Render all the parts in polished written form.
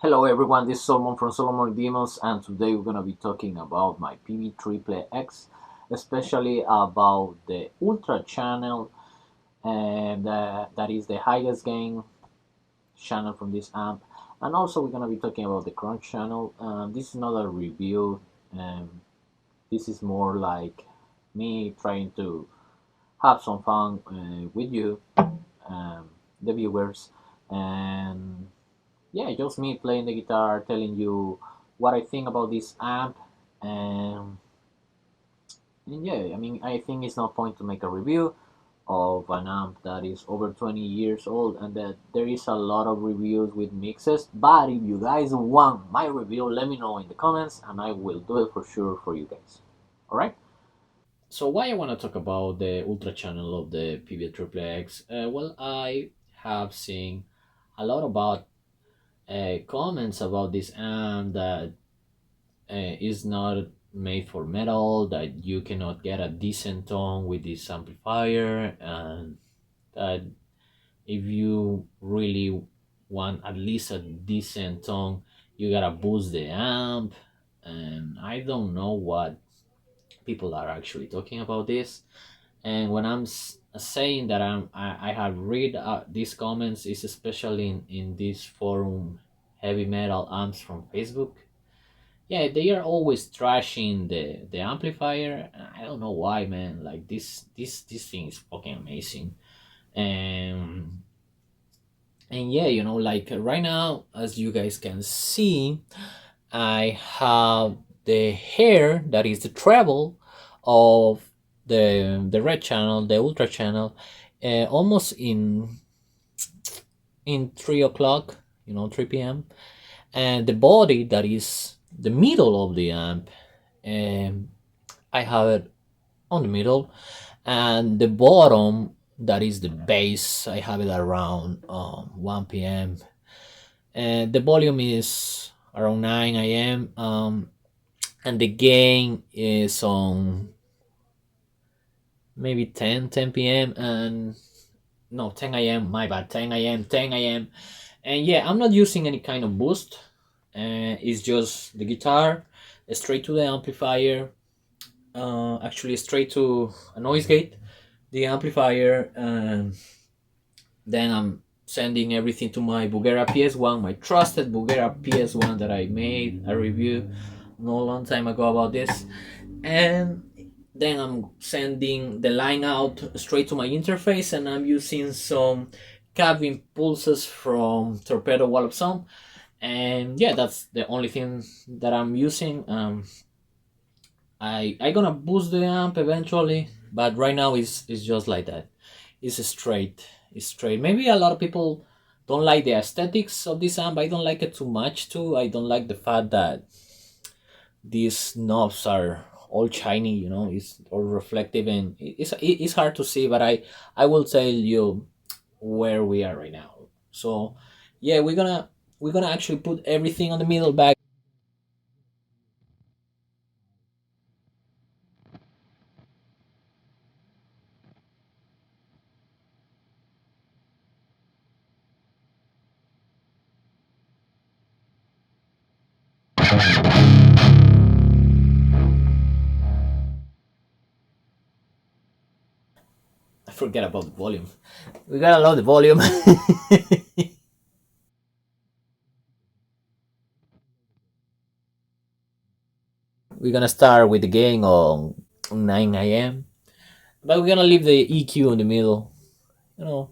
Hello everyone, this is Solomon from Solomon Demons, and today we're gonna be talking about my Peavey Xxx, especially about the Ultra channel, and that is the highest gain channel from this amp. And also we're gonna be talking about the Crunch channel. This is not a review, this is more like me trying to have some fun with you, the viewers, and yeah, just me playing the guitar, telling you what I think about this amp, and, and yeah, I mean, I think it's no point to make a review of an amp that is over 20 years old and that there is a lot of reviews with mixes. But if you guys want my review, let me know in the comments and I will do it for sure for you guys. All right. So why I want to talk about the Ultra channel of the Peavey Xxx? Well, I have seen a lot about comments about this amp that is not made for metal, that you cannot get a decent tone with this amplifier, and that if you really want at least a decent tone, you gotta boost the amp. And I don't know what people are actually talking about this. And when I'm saying that I have read these comments, is especially in this forum, heavy metal amps from Facebook. Yeah, they are always trashing the amplifier. I don't know why, man. Like this thing is fucking amazing. And and yeah, like right now, as you guys can see, I have the hair that is the treble of the red channel, the ultra channel, almost in 3 o'clock, 3 p.m. And the body that is the middle of the amp, um, I have it on the middle, and the bottom that is the bass, I have it around 1 p.m. and the volume is around 9 a.m. And the gain is on maybe 10 p.m. and no, 10 a.m. My bad, 10 a.m. 10 a.m. And yeah, I'm not using any kind of boost. It's just the guitar straight to the amplifier, actually straight to a noise gate, the amplifier, and then I'm sending everything to my Bugera PS1, my trusted Bugera PS1 that I made a review no long time ago about this. And then I'm sending the line out straight to my interface, and I'm using some cabin pulses from Torpedo wall of sound. And yeah, that's the only thing that I'm using. I gonna boost the amp eventually, but right now it's just like that. It's straight. It's straight. Maybe a lot of people don't like the aesthetics of this amp. I don't like it too much too. I don't like the fact that these knobs are all shiny. It's all reflective, and it's hard to see. But I will tell you where we are right now. So yeah, we're gonna actually put everything on the middle back. I forget about the volume. We gotta load the volume. We're gonna start with the gain on 9 a.m. But we're gonna leave the EQ in the middle. You know.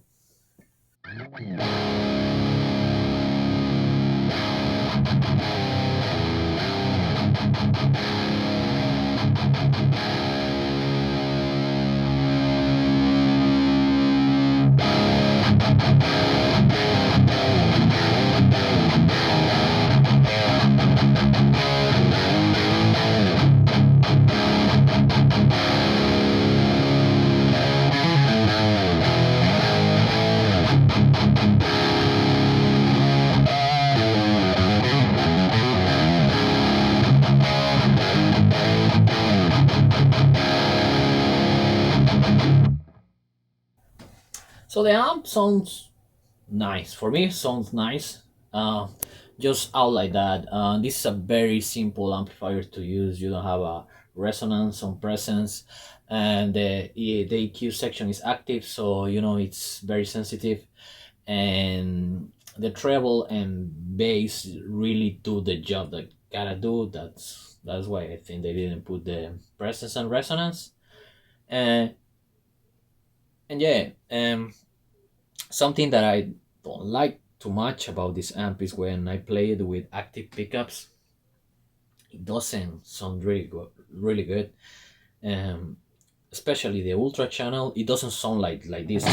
So the amp sounds nice. For me, it sounds nice. uh, just out like that. This is a very simple amplifier to use. You don't have a resonance on presence, and the EQ section is active, so you know it's very sensitive, and the treble and bass really do the job that gotta do. That's why I think they didn't put the presence and resonance. And and yeah, something that I don't like too much about this amp is when I play it with active pickups, it doesn't sound really good. Um, Especially the ultra channel, it doesn't sound like this.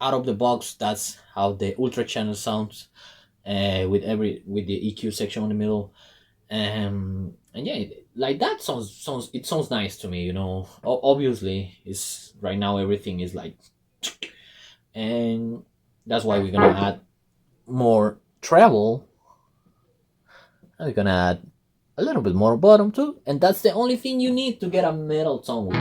Out of the box, that's how the ultra channel sounds, with the EQ section in the middle. And yeah, like that sounds nice to me. You know, obviously, it's right now everything is like, and that's why we're gonna add more treble. And we're gonna add a little bit more bottom too, and that's the only thing you need to get a metal tone with.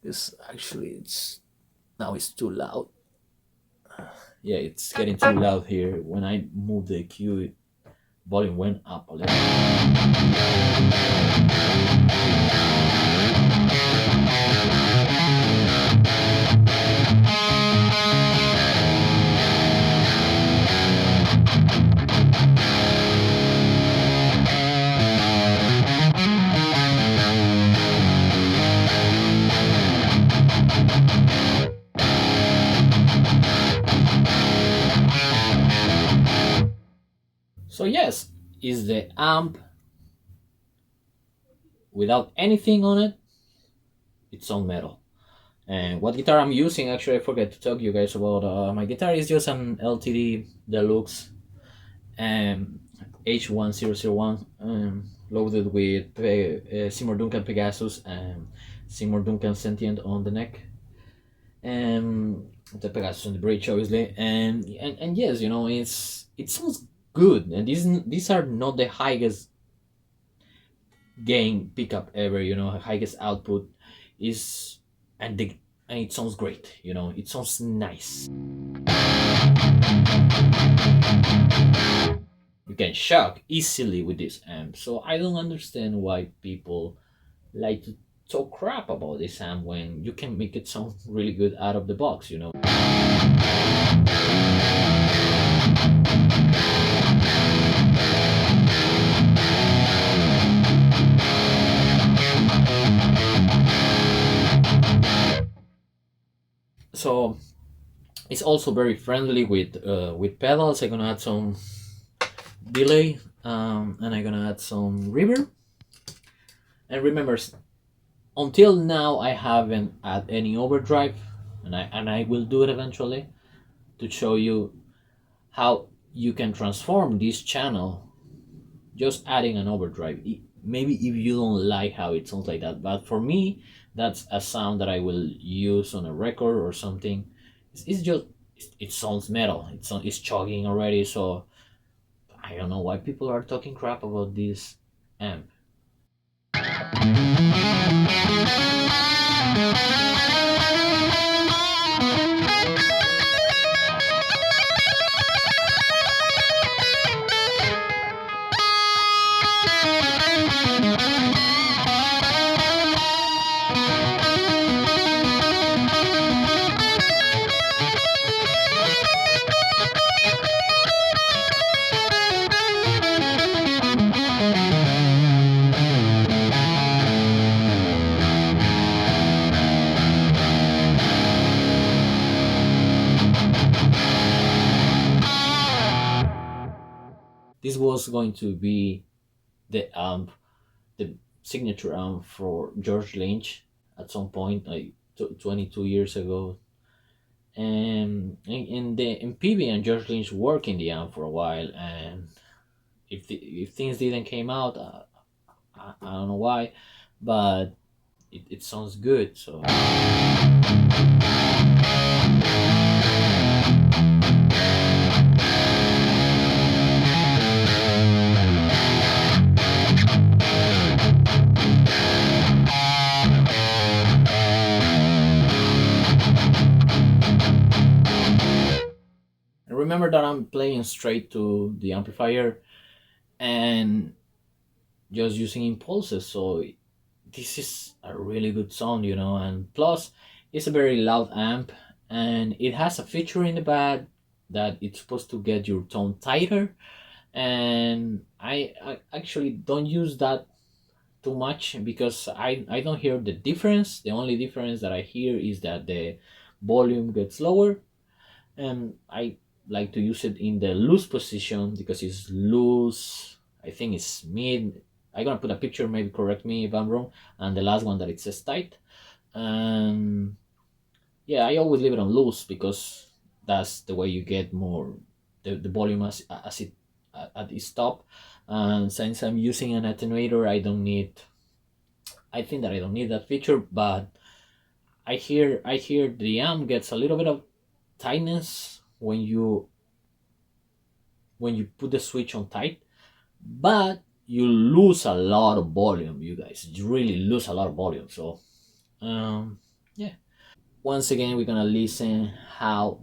It's now it's too loud. Yeah, it's getting too loud here. When I move the EQ, volume went up a little. So yes, is the amp without anything on it? It's on metal. And what guitar I'm using, actually, I forgot to talk to you guys about. My guitar is just an LTD Deluxe H1001, loaded with Seymour Duncan Pegasus and Seymour Duncan Sentient on the neck, and the Pegasus on the bridge, obviously. And yes, you know, it sounds good. And these are not the highest gain pickup ever. You know, highest output is, and the and it sounds great. You know, it sounds nice. You can shock easily with this amp, so I don't understand why people like to talk crap about this amp when you can make it sound really good out of the box, you know. So it's also very friendly with pedals. I'm gonna add some delay, and I'm gonna add some reverb. And remember, until now I haven't added any overdrive, and I will do it eventually to show you how you can transform this channel just adding an overdrive. Maybe if you don't like how it sounds like that, but for me, that's a sound that I will use on a record or something. It's just, it sounds metal. It's chugging already, so I don't know why people are talking crap about this amp. This was going to be the amp, the signature amp for George Lynch at some point, like 22 years ago. And Peavey and George Lynch worked in the amp for a while, and if things didn't came out, I don't know why, but it sounds good. So and remember that I'm playing straight to the amplifier and just using impulses, so this is a really good sound, you know. And plus it's a very loud amp, and it has a feature in the back that it's supposed to get your tone tighter, and I actually don't use that too much because I don't hear the difference. The only difference that I hear is that the volume gets lower, and I like to use it in the loose position because it's loose. I think it's mid. I'm gonna put a picture, maybe correct me if I'm wrong. And the last one that it says tight. And yeah, I always leave it on loose because that's the way you get more the volume as it at its top. And since I'm using an attenuator, I think that I don't need that feature, but I hear the amp gets a little bit of tightness when you put the switch on tight, but you lose a lot of volume, you guys. You really lose a lot of volume. So yeah, once again we're gonna listen how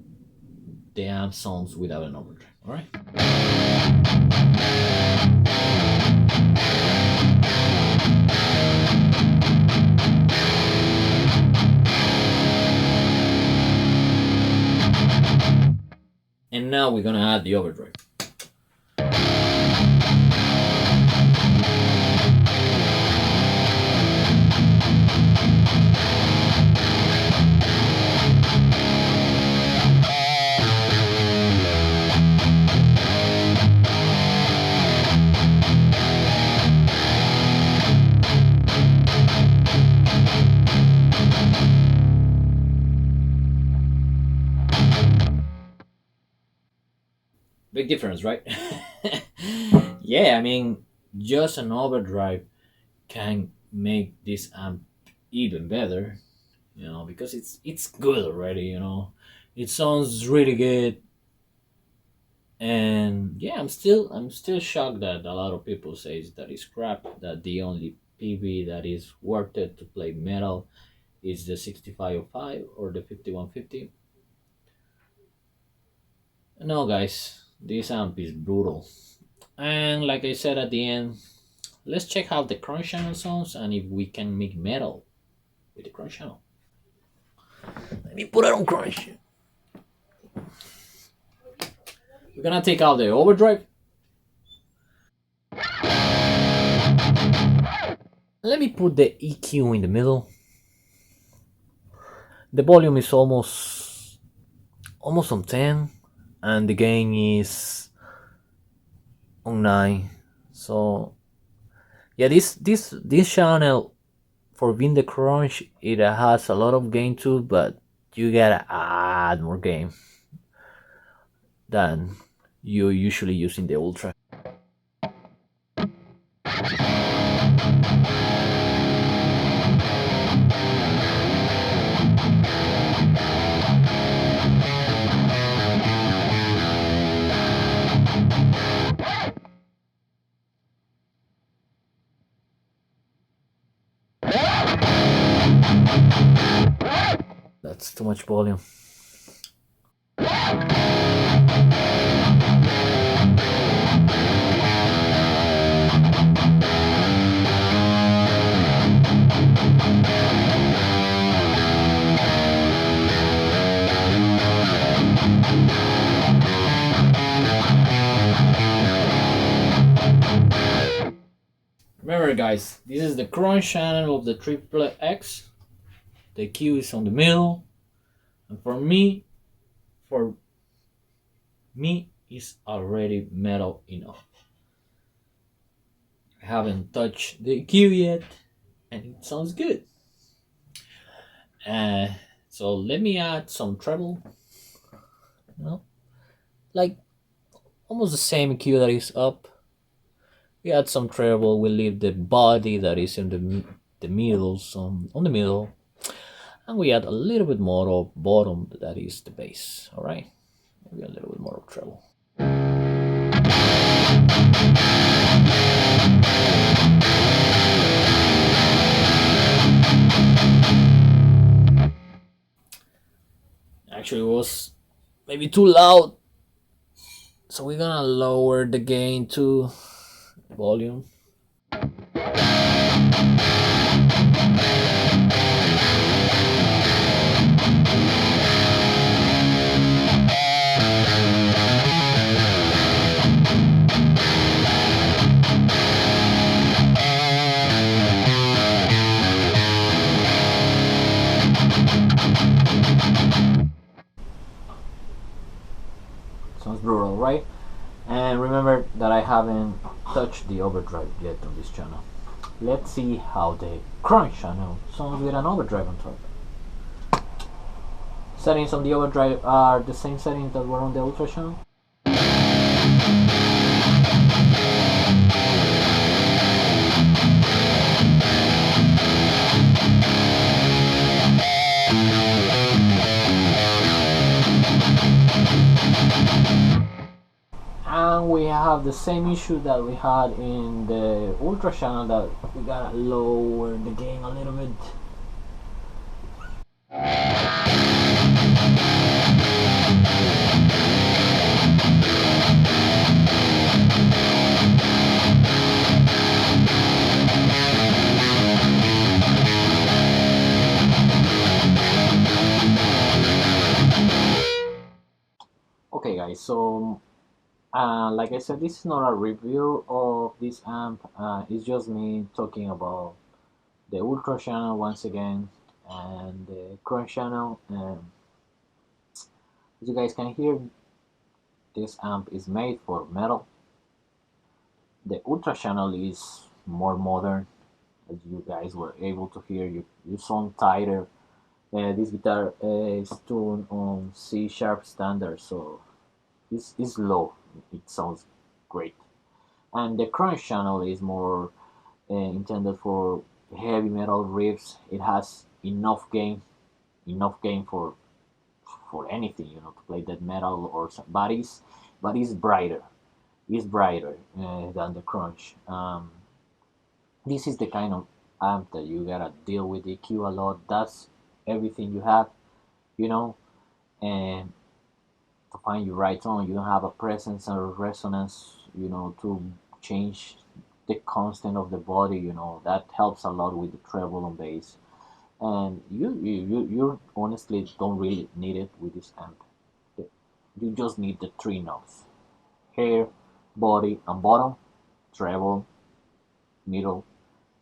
the amp sounds without an overdrive. All right. And now we're gonna add the overdrive. Big difference, right? Yeah, I mean, just an overdrive can make this amp even better, you know, because it's good already, you know. It sounds really good. And yeah, I'm still shocked that a lot of people says that it's crap, that the only PV that is worth it to play metal is the 6505 or the 5150. No, guys, this amp is brutal. And like I said at the end, let's check how the crunch channel sounds and if we can make metal with the crunch channel. Let me put it on crunch. We're gonna take out the overdrive. Let me put the EQ in the middle. The volume is almost on 10, and the gain is on 9. So yeah, this channel, for being the crunch, it has a lot of gain too, but you gotta add more gain than you usually use in the ultra. That's too much volume. Remember, guys, this is the crunch channel of the Triple X. The Q is on the middle, and for me, is already metal enough. I haven't touched the Q yet, and it sounds good. Uh, so let me add some treble. You know, like almost the same Q that is up. We add some treble. We leave the body that is in the middles on the middle, and we add a little bit more of bottom, that is the bass. All right, maybe a little bit more of treble. Actually, it was maybe too loud, so we're gonna lower the gain to volume. Sounds brutal, right? And remember that I haven't touched the overdrive yet on this channel. Let's see how the crunch channel sounds with an overdrive on top. Settings on the overdrive are the same settings that were on the ultra channel. And we have the same issue that we had in the ultra channel, that we gotta lower the gain a little bit. Okay guys, so like I said, this is not a review of this amp. It's just me talking about the ultra channel once again and the crunch channel. As you guys can hear, this amp is made for metal. The ultra channel is more modern, as you guys were able to hear. You sound tighter. This guitar is tuned on C sharp standard, so this is low. It sounds great. And the crunch channel is more intended for heavy metal riffs. It has enough gain for anything, you know, to play that metal or some, but it's brighter. It's brighter than the crunch. This is the kind of amp that you gotta deal with EQ a lot. That's everything you have, you know, and to find your right tone, you don't have a presence or resonance, you know, to change the constant of the body, you know, that helps a lot with the treble and bass. And you honestly don't really need it with this amp. You just need the three knobs: hair, body, and bottom, treble, middle,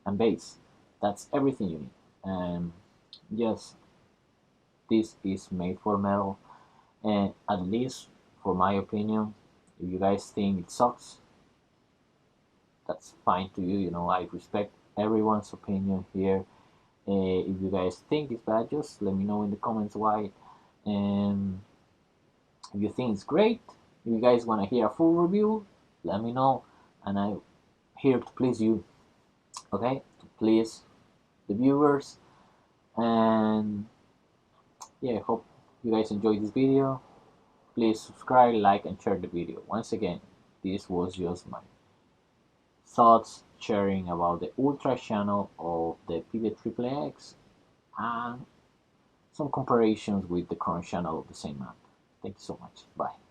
and bass. That's everything you need. And yes, this is made for metal, and at least for my opinion, if you guys think it sucks, that's fine to you. You know, I respect everyone's opinion here. If you guys think it's bad, just let me know in the comments why. And if you think it's great, if you guys want to hear a full review, let me know, and I'm here to please you, okay, to please the viewers. And yeah, hope you guys enjoyed this video. Please subscribe, like, and share the video. Once again, this was just my thoughts sharing about the ultra channel of the Peavey Xxx and some comparisons with the current channel of the same amp. Thank you so much. Bye.